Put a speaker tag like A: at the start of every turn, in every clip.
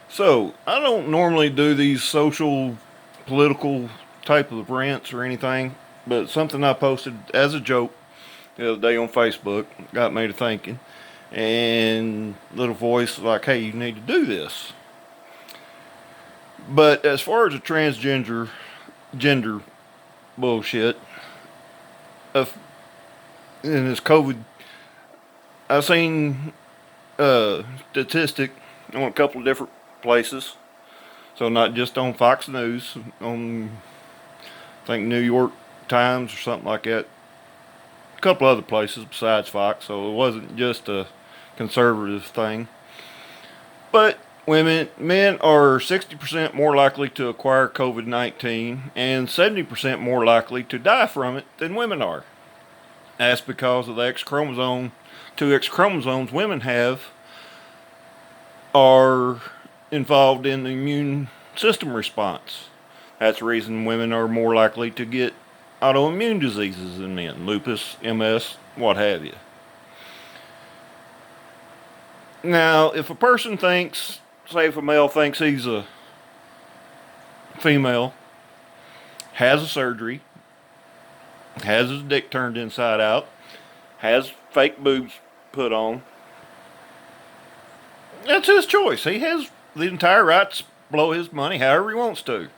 A: So, I don't normally do these social, political type of rants or anything, but something I posted as a joke the other day on Facebook got me to thinking. And little voice like, hey, you need to do this. But as far as the transgender gender bullshit, of in this COVID, I've seen statistic on a couple of different places. So not just on Fox News, on I think New York Times or something like that. A couple other places besides Fox, so it wasn't just a conservative thing. But men are 60% more likely to acquire COVID 19 and 70% more likely to die from it than women are. That's because of the X chromosome. Two X chromosomes women have are involved in the immune system response. That's the reason women are more likely to get autoimmune diseases than men, lupus, MS, what have you. Now, if a person thinks, say, if a male thinks he's a female, has a surgery, has his dick turned inside out, has fake boobs put on, that's his choice. He has the entire right to blow his money however he wants to.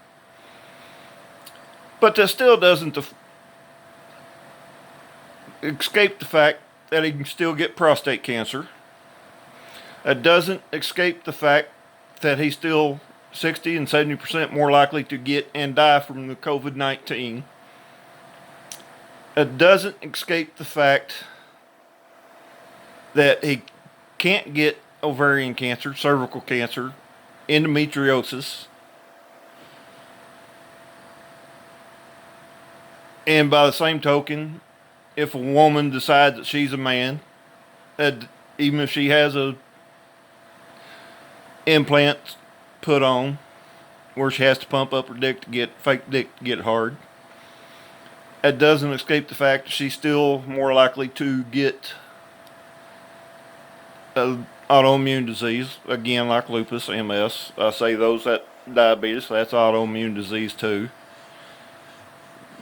A: But that still doesn't escape the fact that he can still get prostate cancer. It doesn't escape the fact that he's still 60 and 70% more likely to get and die from the COVID 19. It doesn't escape the fact that he can't get ovarian cancer, cervical cancer, endometriosis. And by the same token, if a woman decides that she's a man, even if she has a implant put on where she has to pump up her dick to get fake dick to get hard, it doesn't escape the fact that she's still more likely to get an autoimmune disease, again like lupus, MS. I say those that diabetes, that's autoimmune disease too,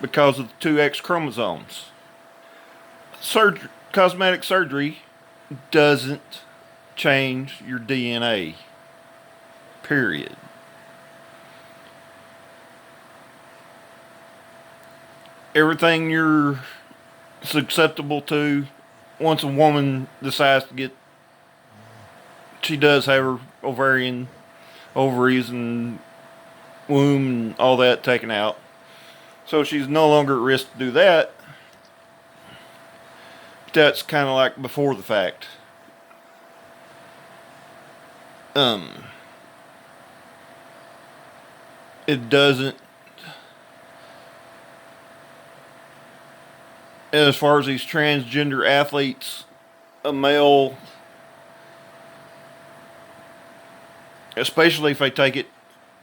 A: because of the two X chromosomes. Cosmetic surgery doesn't change your DNA. Period. Everything you're susceptible to, once a woman decides to get, she does have her ovaries and womb and all that taken out. So she's no longer at risk to do that. That's kind of like before the fact. It doesn't, as far as these transgender athletes, a male, especially if they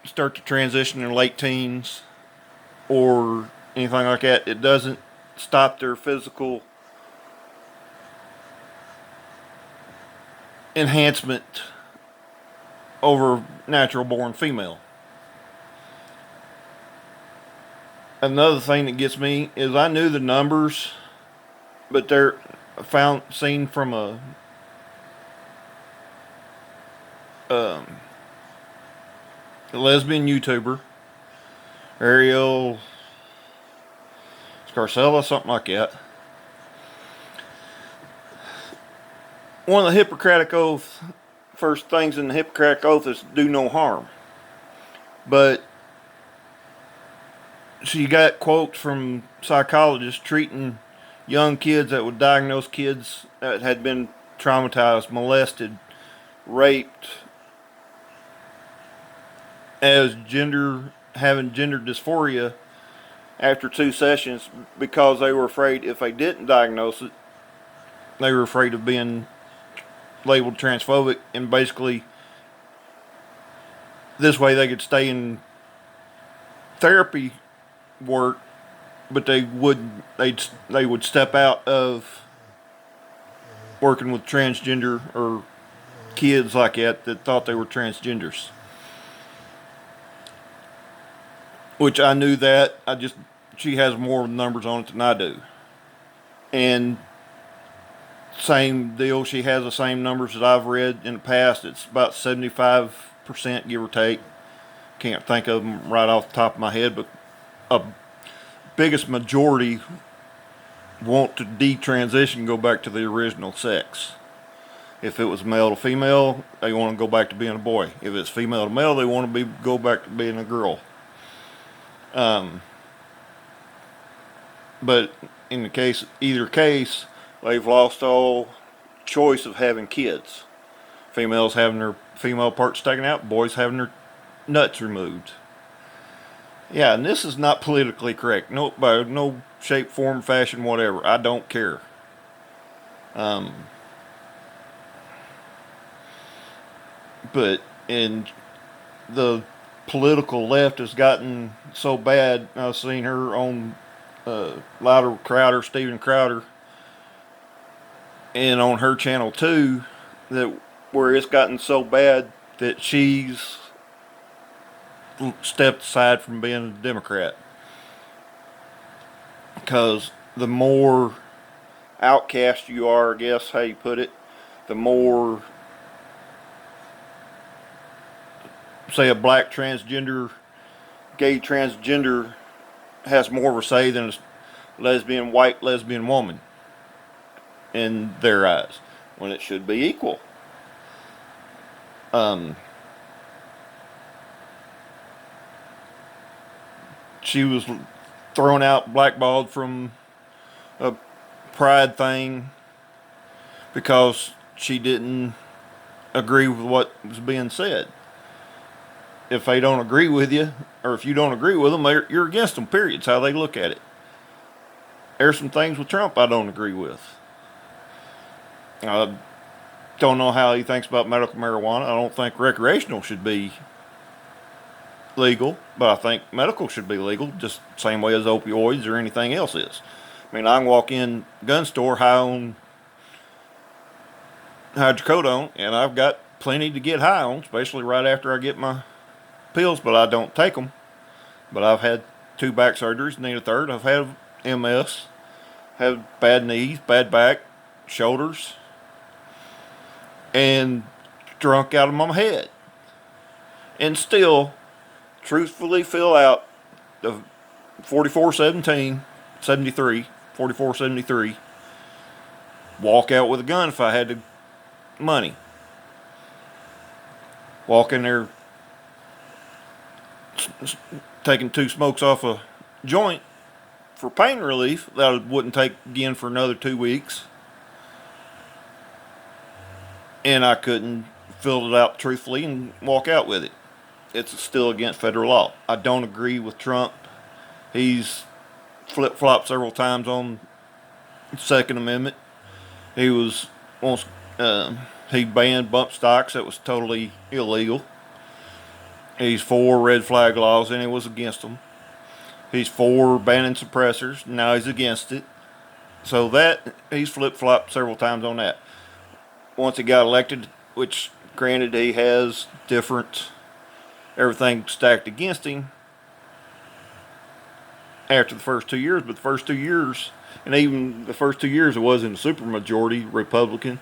A: start to transition in late teens or anything like that, it doesn't stop their physical enhancement over natural born female. Another thing that gets me is I knew the numbers, but they're seen from a lesbian YouTuber, Ariel Scarcella, something like that. One of the Hippocratic Oath, first things in the Hippocratic Oath is do no harm. But she got quotes from psychologists treating young kids that would diagnose kids that had been traumatized, molested, raped, as having gender dysphoria after 2 sessions because they were afraid if they didn't diagnose it, they were afraid of being labeled transphobic, and basically this way they could stay in therapy work, but they would step out of working with transgender or kids like that thought they were transgenders. which I knew that. She has more numbers on it than I do. And same deal, she has the same numbers that I've read in the past. It's about 75%, give or take. Can't think of them right off the top of my head, but a biggest majority want to detransition and go back to the original sex. If it was male to female, they want to go back to being a boy. If it's female to male, they want to go back to being a girl. But in either case, they've lost all choice of having kids. Females having their female parts taken out, boys having their nuts removed. Yeah, and this is not politically correct. No, by no shape, form, fashion, whatever. I don't care. But in the political left has gotten so bad. I've seen her on Stephen Crowder, and on her channel too, that where it's gotten so bad that she's stepped aside from being a Democrat. Because the more outcast you are, I guess how you put it, the more, say, a black transgender, gay transgender has more of a say than a white lesbian woman in their eyes, when it should be equal. She was thrown out, blackballed from a pride thing because she didn't agree with what was being said. If they don't agree with you, or if you don't agree with them, you're against them, period. It's how they look at it. There's some things with Trump I don't agree with. I don't know how he thinks about medical marijuana. I don't think recreational should be legal, but I think medical should be legal, just the same way as opioids or anything else is. I mean, I can walk in a gun store high on hydrocodone, and I've got plenty to get high on, especially right after I get my pills, but I don't take them. But I've had 2 back surgeries, need a third. I've had MS, have bad knees, bad back, shoulders, and drunk out of my head. And still truthfully fill out the 4473, walk out with a gun if I had the money. Walk in there taking 2 smokes off a joint for pain relief that I wouldn't take again for another 2 weeks. And I couldn't fill it out truthfully and walk out with it. It's still against federal law. I don't agree with Trump. He's flip-flopped several times on the Second Amendment. He banned bump stocks. That was totally illegal. He's for red flag laws, and he was against them. He's for banning suppressors. Now he's against it. So he's flip-flopped several times on that. Once he got elected, which granted he has everything stacked against him after the first 2 years, but the first 2 years, and even the first 2 years, it wasn't a supermajority Republican.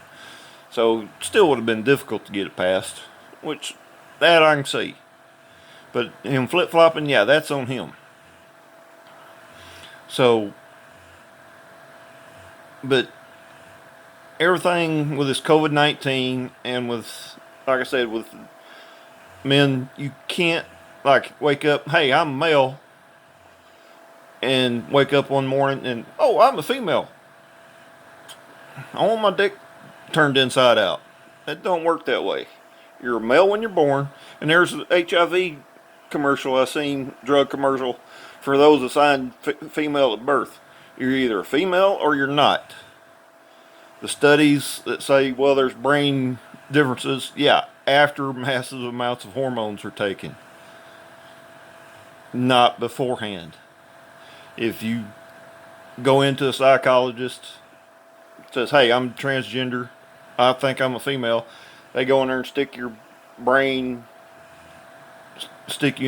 A: So it still would have been difficult to get it passed, which that I can see. But him flip-flopping, yeah, that's on him. So, but everything with this COVID-19 and with, like I said, with men, you can't, like, wake up, hey, I'm a male, and wake up one morning and, oh, I'm a female. I want my dick turned inside out. It don't work that way. You're a male when you're born, and there's an HIV commercial I seen, drug commercial, for those assigned female at birth. You're either a female or you're not. The studies that say, well, there's brain differences, yeah, after massive amounts of hormones are taken, not beforehand. If you go into a psychologist, says, hey, I'm transgender, I think I'm a female, they go in there and stick you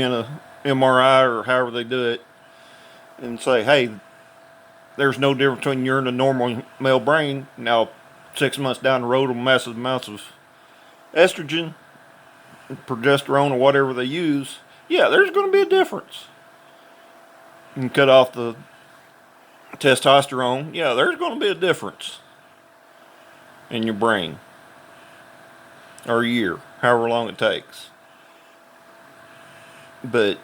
A: in a MRI or however they do it, and say, hey, there's no difference between you and a normal male brain. Now, 6 months down the road, with massive amounts of estrogen, progesterone, or whatever they use, yeah, there's going to be a difference. And cut off the testosterone, yeah, there's going to be a difference in your brain. Or a year, however long it takes. But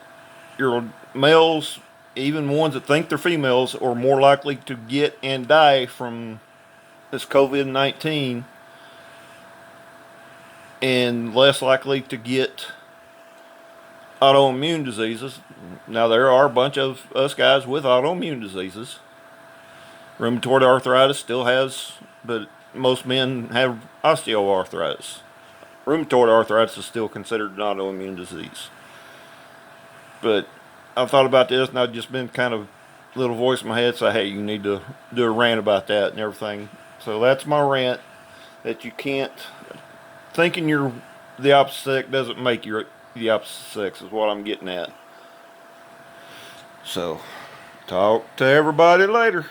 A: your males, even ones that think they're females, are more likely to get and die from this COVID-19 and less likely to get autoimmune diseases. Now, there are a bunch of us guys with autoimmune diseases. Rheumatoid arthritis still has, but most men have osteoarthritis. Rheumatoid arthritis is still considered an autoimmune disease. But I've thought about this, and I've just been kind of little voice in my head say, hey, you need to do a rant about that and everything. So that's my rant, that you can't, thinking you're the opposite sex doesn't make you the opposite sex, is what I'm getting at. So, talk to everybody later.